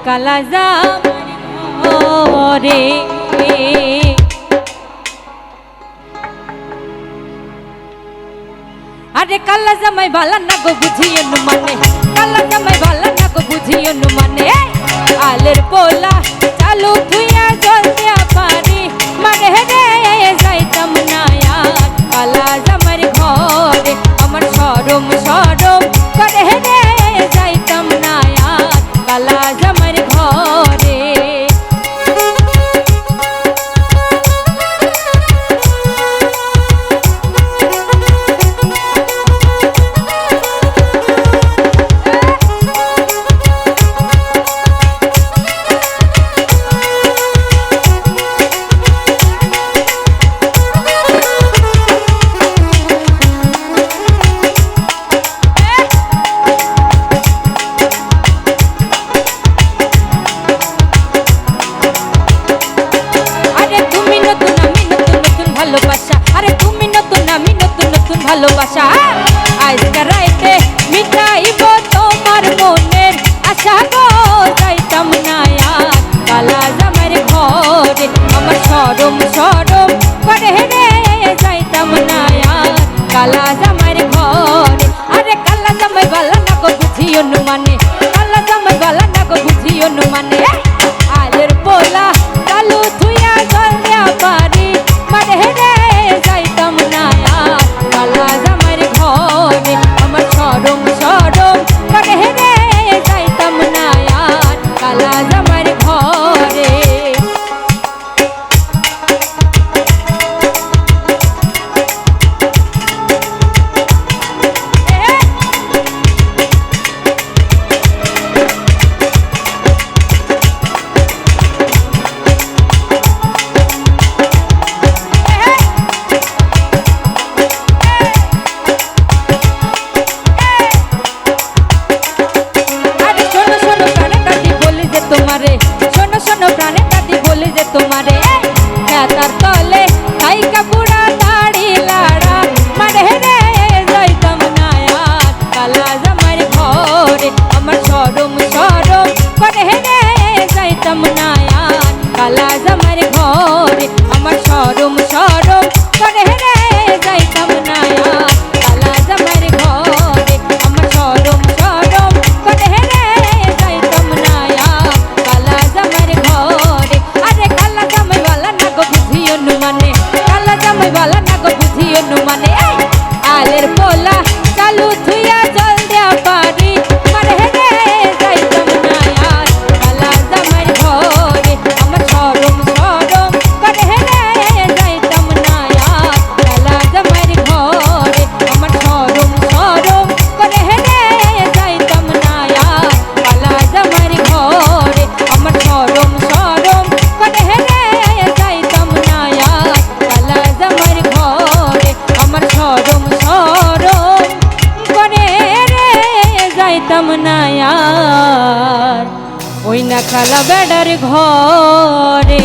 কালা জামার ঘরে। আরে কালা জামাই বালা না গো বুঝিও নু মানে, কালা জামাই বালা না গো বুঝিও নু মানে, আলের পোলা চালু ধুইয়া জল দিয়া পারি মানে রে যাইতাম না আর কালা জামার ঘরে। আমার শরম শরম করে রে যাইতাম না আর কালা জামার ঘরে। ভালোবাসা আজকে রাইতে মিটাইব তোমার মনের আশা গো যাইতাম না আর কালা জামার ঘরে। আমার শরম শরম করে রে যাইতাম না আর কালা জামার ঘরে। আরে কালা জামাই বালা না গো বুঝিও নু মানে, কালা জামাই বালা না গো বুঝিও নু মানে, আলের পোলা চালু ধুইয়া জল দিয়া পারি মানে রে যাইতাম না আর কালা জামার ঘরে। আমার শরম শরম করে রে যাইতাম না আর কালা জামার ঘরে। শোনো শোনো প্রাণে দাদি বলি যে তোমারে, তার তলে খাইকা পুরা দাড়ি লাড়া মানে রে যাইতাম না আর কালা জামার ঘরে। আমার শরম শরম করে রে যাইতাম না আর কালা জামার ঘরে। আমার শরম শরম করে রে যাইতাম না আর কালা জামার ঘরে। আমার শরম শরম করে রে যাইতাম না আর কালা জামার ঘরে। আরে কালা জামাই বালা না গো বুঝিও নু মানে, কালা জামাই বালা না গো বুঝিও নু মানে, আলের পোলা চালু ধুইয়া জল দিয়া পারি মানে রে যাইতাম না আর কালা জামার ঘরে। আমার শরম শরম করে রে যাইতাম না আর কালা জামার ঘরে। আমার শরম শরম করে রে যাইতাম না আর কালা জামার ঘরে। আমার শরম শরম করে রে যাইতাম না আর কালা জামার ঘরে। আমার শরম শরম করে রে যাইতাম না আর ওই না কালা বেড়ার ঘরে।